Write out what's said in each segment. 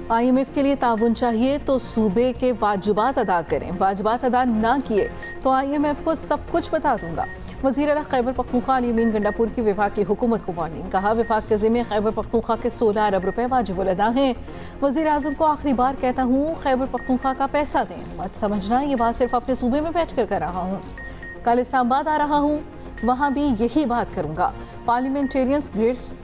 IMF के लिए ताउन चाहिए तो सूबे के वाजिबात अदा करें, वाजिबात अदा ना किए तो IMF को सब कुछ बता दूंगा। वज़ीर आला खैबर पख्तूनख्वा अली अमीन गंडापुर की वफाकी हुकूमत को वार्निंग। कहा वफाक के ज़िम्मे खैबर पख्तूनख्वा के 16 अरब रुपए वाजिब अदा हैं। वज़ीर आज़म को आखिरी बार कहता हूँ खैबर पख्तूनख्वा का पैसा दें, मत समझना ये बात सिर्फ अपने सूबे में बैठ कर रहा हूँ। कल इस्लामाबाद आ रहा हूँ, वहाँ भी यही बात करूँगा। पार्लियामेंटेरियंस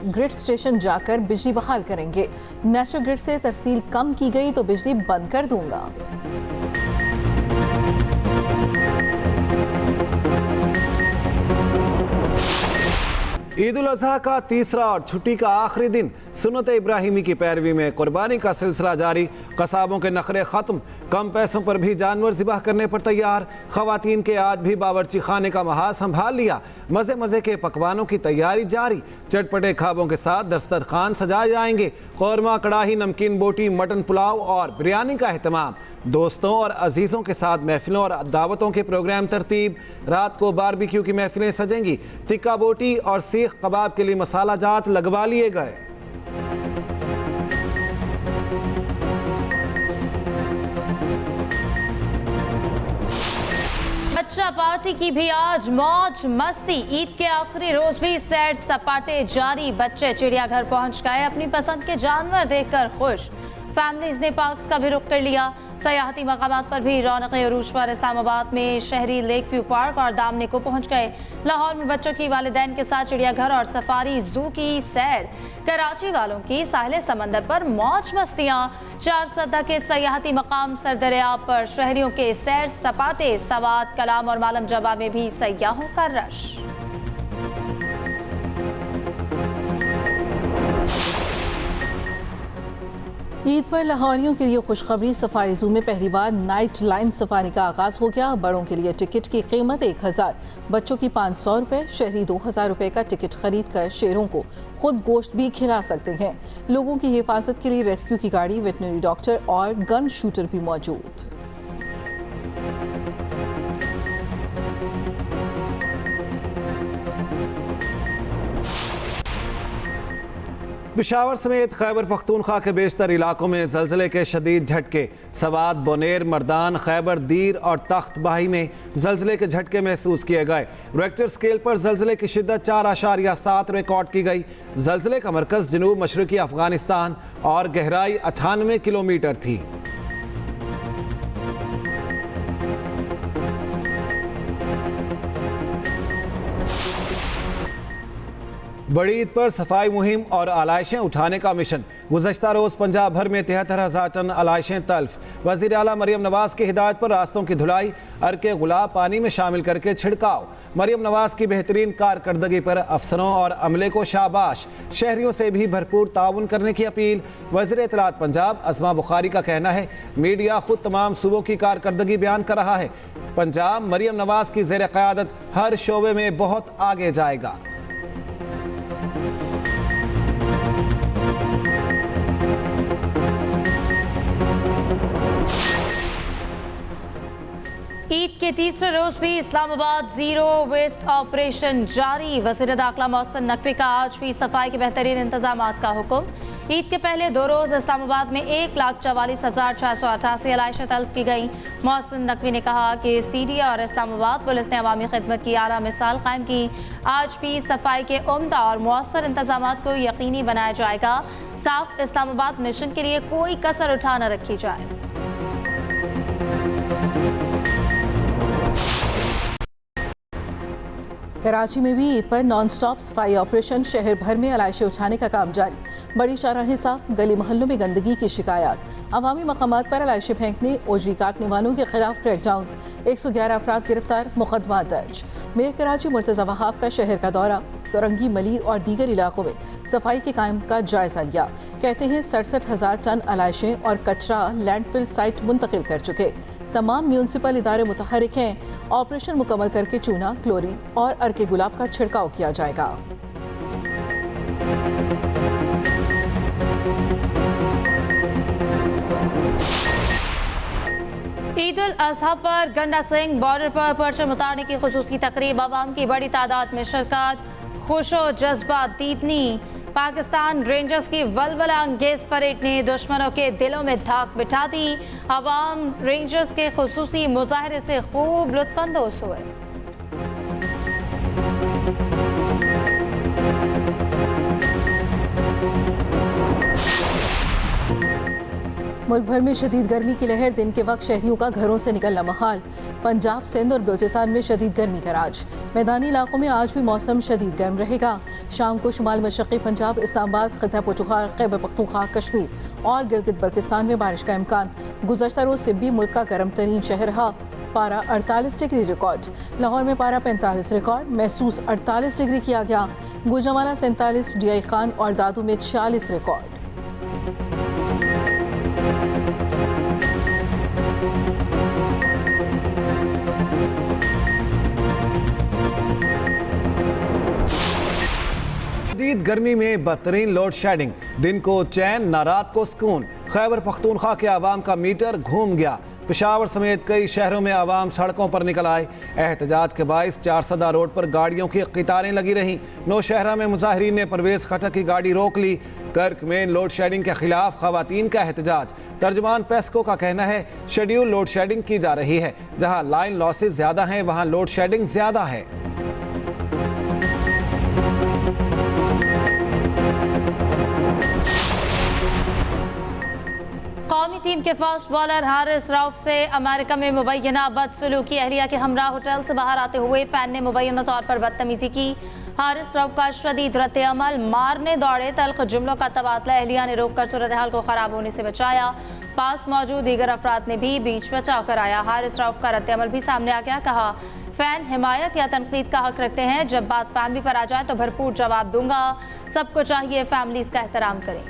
ग्रिड स्टेशन जाकर बिजली बहाल करेंगे। नेशनल ग्रिड से तरसील कम की गई तो बिजली बंद कर दूंगा। ईद उल अज़हा का तीसरा और छुट्टी का आखिरी दिन सुन्नत इब्राहिमी की पैरवी में कुर्बानी का सिलसिला जारी। कसाबों के नखरे ख़त्म, कम पैसों पर भी जानवर ज़िबाह करने पर तैयार। ख़वातीन के आज भी बावर्ची खाने का महाज संभाल लिया। मज़े मज़े के पकवानों की तैयारी जारी। चटपटे खाबों के साथ दस्तरखान सजाए जाएंगे। कौरमा, कड़ाही, नमकीन बोटी, मटन पुलाव और बिरयानी का अहतमाम। दोस्तों और अजीज़ों के साथ महफिलों और दावतों के प्रोग्राम तरतीब। रात को बारबेक्यू की महफिलें सजेंगी। तिक्का बोटी और सीख कबाब के लिए मसाला जात लगवा लिए गए। बच्चा पार्टी की भी आज मौज मस्ती। ईद के आखिरी रोज भी सैर सपाटे जारी। बच्चे चिड़ियाघर पहुंच गए, अपनी पसंद के जानवर देखकर खुश। फैमिलीज ने पार्क्स का भी रुख कर लिया। सयाहती मकामात पर भी रौनक अरूज पर। इस्लामाबाद में शहरी लेक व्यू पार्क और दामने को पहुंच गए। लाहौर में बच्चों की वालिदैन के साथ चिड़ियाघर और सफारी जू की सैर। कराची वालों की साहिल समंदर पर मौज मस्तियां। 4 सदा के सयाहती मकाम सरदरियाब पर शहरियों के सैर सपाटे। सवात, कलाम और मालम जबा में भी सयाहों का रश। ईद पर लाहौरियों के लिए खुशखबरी। सफारी जू में पहली बार नाइट लाइन सफारी का आगाज हो गया। बड़ों के लिए टिकट की कीमत 1000, बच्चों की 500 रुपये, शहरी 2000 रुपये का टिकट खरीद कर शेरों को खुद गोश्त भी खिला सकते हैं। लोगों की हिफाजत के लिए रेस्क्यू की गाड़ी, वेटनरी डॉक्टर और गन शूटर भी मौजूद। पेशावर समेत खैबर पख्तूनख्वा के बेशतर इलाकों में ज़लज़ले के शदीद झटके। सवात, बोनेर, मर्दान, खैबर, दीर और तख्त बाही में ज़लज़ले के झटके महसूस किए गए। रेक्टर स्केल पर ज़लज़ले की शिद्दत 4.7 रिकॉर्ड की गई। ज़लज़ले का मरकज़ जनूब मशरक़ी अफ़गानिस्तान और गहराई 98 किलोमीटर थी। बड़ी ईद पर सफाई मुहिम और आलाइशें उठाने का मिशन। गुज़श्ता रोज़ पंजाब भर में 73,000 टन आलाइशें तल्फ। वज़ीर आला मरियम नवाज़ की हिदायत पर रास्तों की धुलाई, अर्के गुलाब पानी में शामिल करके छिड़काव। मरियम नवाज़ की बेहतरीन कारकर्दगी पर अफसरों और अमले को शाबाश। शहरियों से भी भरपूर ताउन करने की अपील। वज़ीर इत्तलात पंजाब अस्मा बुखारी का कहना है मीडिया खुद तमाम सूबों की कारकर्दगी बयान कर रहा है। पंजाब मरियम नवाज़ की ज़ेर क़यादत हर शोबे में बहुत आगे जाएगा। ईद के तीसरे रोज भी इस्लामाबाद जीरो वेस्ट ऑपरेशन जारी। वज़ीर दाखिला मोहसिन नकवी का आज भी सफाई के बेहतरीन इंतजामात का हुक्म। ईद के पहले 2 रोज इस्लामाबाद में 1,44,688 आलाइशें तल्फ की गई। मोहसिन नकवी ने कहा कि CD और इस्लामाबाद पुलिस ने अवामी खिदमत की आला मिसाल कायम की। आज भी सफाई के उम्दा और मौसर इंतजामात को यकीनी बनाया जाएगा। साफ इस्लामाबाद मिशन के लिए कोई कसर उठा न रखी जाए। कराची में भी ईद पर नॉन स्टॉप सफाई ऑपरेशन। शहर भर में आलाइशें उठाने का काम जारी। बड़ी शाहराह साफ, गली मोहल्लों में गंदगी की शिकायत। अवामी मकामात पर आलाइशें फेंकने, ओजरी काटने वालों के खिलाफ क्रैकडाउन। 111 अफराद गिरफ्तार, मुकदमा दर्ज। मेयर कराची मुर्तज़ा वहाब का शहर का दौरा। कोरंगी, मलीर और दीगर इलाकों में सफाई के काम का जायजा लिया। कहते हैं 67,000 टन आलाइशें और कचरा लैंडफिल साइट मुंतकिल कर चुके। तमाम म्यूनसिपल इदारे मुतहरिक हैं। ऑपरेशन मुकम्मल करके चूना, क्लोरीन और अर्के गुलाब का छिड़काव किया जाएगा। ईद उल अजहा पर गंडा सिंह बॉर्डर पर परचम उतारने की खुसूसी तकरीब। आवाम की बड़ी तादाद में शिरकत। खुशो जज्बा दीदनी पाकिस्तान रेंजर्स की वलवला अंगेज परेड ने दुश्मनों के दिलों में धाक बिठा दी। अवाम रेंजर्स के खुसूसी मुजाहरे से खूब लुत्फानंदोज हुए। मुल्क भर में शदीद गर्मी की लहर, दिन के वक्त शहरियों का घरों से निकलना महाल। पंजाब, सिंध और बलूचिस्तान में शदीद गर्मी का राज। मैदानी इलाकों में आज भी मौसम शदीद गर्म रहेगा। शाम को शुमाल मशरक़ी पंजाब, इस्लामाबाद, खिता पख्तूनख्वा, खैबर पख्तूनख्वा, कश्मीर और गिलगित बल्तिस्तान में बारिश का इम्कान। गुज़श्ता रोज़ सिब्बी मुल्क का गर्म तरीन शहर रहा। पारा 48 डिग्री रिकॉर्ड। लाहौर में पारा 45 रिकॉर्ड, महसूस 48 डिग्री किया गया। गुजरांवाला 47, डीआई खान और दादू में 46 रिकॉर्ड। शदीद गर्मी में बदतरीन लोड शेडिंग, दिन को चैन न रात को सुकून। खैबर पख्तूनख्वा के आवाम का मीटर घूम गया। पेशावर समेत कई शहरों में आवाम सड़कों पर निकल आए। एहतजाज के बाइस 4 रोड पर गाड़ियों की कतारें लगी रहीं। नौशहरा में मुजाहिरीन ने परवेज खटक की गाड़ी रोक ली। कर्क में लोड शेडिंग के खिलाफ खवातीन का एहतजाज। तर्जुमान पेस्को का कहना है शेड्यूल लोड शेडिंग की जा रही है। जहां लाइन लॉसेज ज्यादा हैं वहां लोड शेडिंग ज्यादा है। कौमी टीम के फास्ट बॉलर हारिस रऊफ से अमेरिका में मुबैना बदसलूकी। अहलिया के हमरा होटल से बाहर आते हुए फैन ने मुबैना तौर पर बदतमीजी की। हारिस रऊफ का शदीद रद्द अमल, मारने दौड़े, तल्ख जुमलों का तबादला। अहलिया ने रोककर सूरत हाल को खराब होने से बचाया। पास मौजूद दीगर अफराद ने भी बीच बचाव कराया। हारिस रऊफ का रद्द अमल भी सामने आ गया। कहा, फैन हिमायत या तनकीद का हक रखते हैं। जब बात फैमिली पर आ जाए तो भरपूर जवाब दूंगा। सबको चाहिए फैमिलीज का एहतराम करें।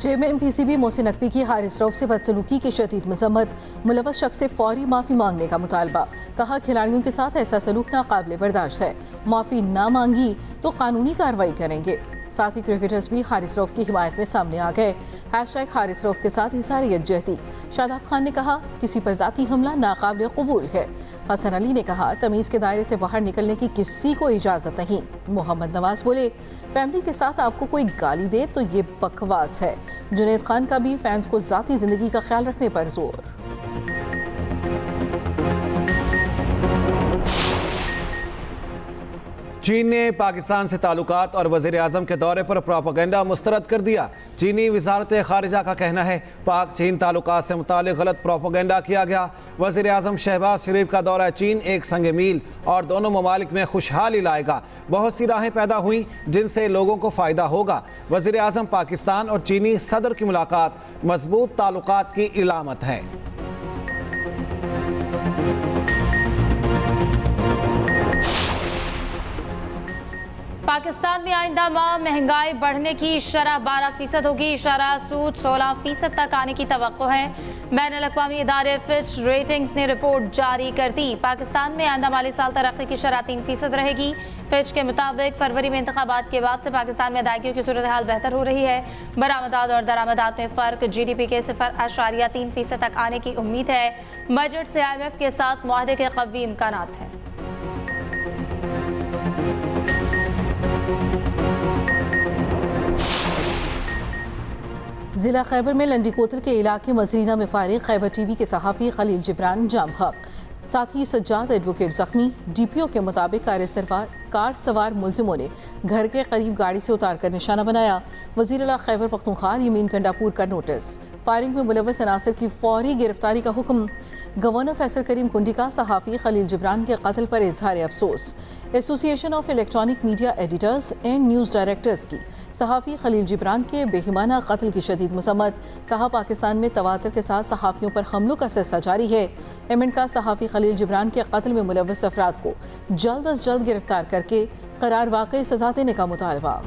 चेयरमैन पीसीबी मोहसिन नकवी की हारिस रऊफ से बदसलूकी की शदीद मजम्मत। मुलव्वस शख्स से फौरी माफ़ी मांगने का मुतालबा। कहा, खिलाड़ियों के साथ ऐसा सलूक नाकाबिले बर्दाश्त है। माफ़ी ना मांगी तो कानूनी कार्रवाई करेंगे। साथ ही क्रिकेटर्स भी हारिस रऊफ की हिमायत में सामने आ गए। #हारिस रऊफ के साथ इज़हार यकजहती। शादाब खान ने कहा, किसी पर ज़ाती हमला नाकाबिले कबूल है। हसन अली ने कहा, तमीज़ के दायरे से बाहर निकलने की किसी को इजाज़त नहीं। मोहम्मद नवाज बोले, फैमिली के साथ आपको कोई गाली दे तो ये बकवास है। जुनैद खान का भी फैंस को ज़ाती ज़िंदगी का ख्याल रखने पर जोर। चीन ने पाकिस्तान से ताल्लुकात और वज़ीर आज़म के दौरे पर प्रोपेगेंडा मुस्तरद कर दिया। चीनी वज़ारत ख़ारिजा का कहना है पाक चीन ताल्लुकात से मुतालिक गलत प्रोपेगेंडा किया गया। वज़ीर आज़म शहबाज शरीफ का दौरा चीन एक संग मील और दोनों ममालिक में खुशहाली लाएगा। बहुत सी राहें पैदा हुई जिनसे लोगों को फ़ायदा होगा। वज़ीर आज़म पाकिस्तान और चीनी सदर की मुलाकात मजबूत ताल्लुकात की इलामत है। पाकिस्तान में आइंदा माह महंगाई बढ़ने की शरह 12% होगी। शरह सूद 16% तक आने की तवक्को है। बैनुल अक़वामी इदारे फिच रेटिंग्स ने रिपोर्ट जारी कर दी। पाकिस्तान में आइंदा माली साल तरक्की की शरह 3% रहेगी। फिच के मुताबिक फरवरी में इंतखाबात के बाद से पाकिस्तान में अदायगियों की सूरत हाल बेहतर हो रही है। बरामदात और दरामदात में फ़र्क GDP के 0.3% तक आने की उम्मीद है। बजट से IMF के साथ मुआहदे के कवी इम्कानात हैं। जिला खैबर में लंडी कोतल के इलाके मजरीना में फारिग खैबर TV के सहाफ़ी खलील जिब्रान जाम हक, साथ ही सज्जाद एडवोकेट जख्मी। DPO के मुताबिक कार सवार मुलजिमों ने घर के करीब गाड़ी से उतार कर निशाना बनाया। वज़ीर आला खैबर पख्तूनख्वा यमीन गंडापुर का नोटिस। फायरिंग में मुलव्वस अनासर की फौरी गिरफ्तारी का हुक्म। गवर्नर फैसल करीम कुंडी का सहाफ़ी खलील जिब्रान के कत्ल पर इजहार अफसोस। Association of electronic media editors and news directors की सहाफ़ी खलील जिब्रान के बेहिमाना कत्ल की शदीद मसम्मत। कहा, पाकिस्तान में तवातर के साथ सहाफ़ियों पर हमलों का सिलसिला जारी है। एमएन का सहाफ़ी खलील जिब्रान के कत्ल में मुलव्वस अफराद को जल्द अज जल्द गिरफ्तार करके करार वाकई सजा देने का मुतालबा।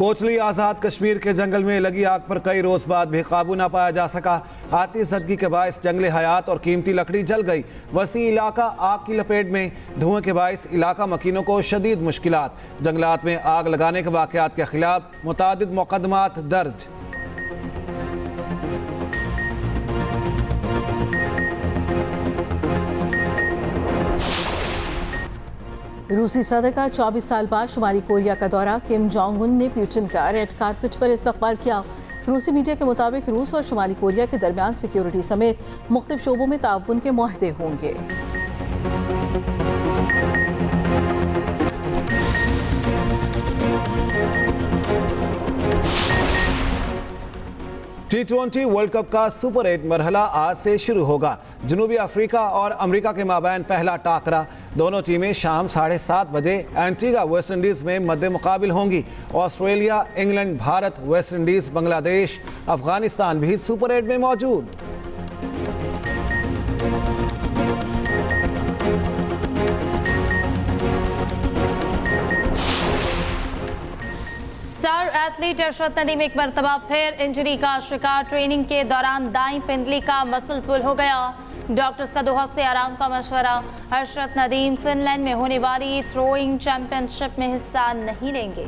कोचली आज़ाद कश्मीर के जंगल में लगी आग पर कई रोज बाद भी काबू ना पाया जा सका। आतिशबाजी के बायस जंगली हयात और कीमती लकड़ी जल गई। वसी इलाका आग की लपेट में। धुएं के बायस इलाका मकीनों को शदीद मुश्किलात। जंगलात में आग लगाने के वाक़यात के खिलाफ मुतादिद मुकदमात दर्ज। रूसी सदर का 24 साल बाद शुमाली कोरिया का दौरा। किम जोंग उन ने पुतिन का रेड कार्पेट पर इस्तकबाल किया। रूसी मीडिया के मुताबिक रूस और शुमाली कोरिया के दरमियान सिक्योरिटी समेत मुख्तलिफ शोबों में ताउन के मुआहदे होंगे। T20 वर्ल्ड कप का सुपर 8 मरहला आज से शुरू होगा। जनूबी अफ्रीका और अमेरिका के माबैन पहला टाकरा। दोनों टीमें शाम 7:30 बजे एंटीगा वेस्ट इंडीज में मद्दे मुकाबिल होंगी। Australia, England, Bharat, West Indies, Bangladesh, Afghanistan भी सुपर 8 में मौजूद। स्टार एथलीट अरशद नदीम एक मरतबा फिर इंजरी का शिकार। ट्रेनिंग के दौरान दाईं पिंडली का मसल पुल हो गया। डॉक्टर्स का 2 हफ्ते आराम का मशवरा। अरशद नदीम फिनलैंड में होने वाली थ्रोइंग चैंपियनशिप में हिस्सा नहीं लेंगे।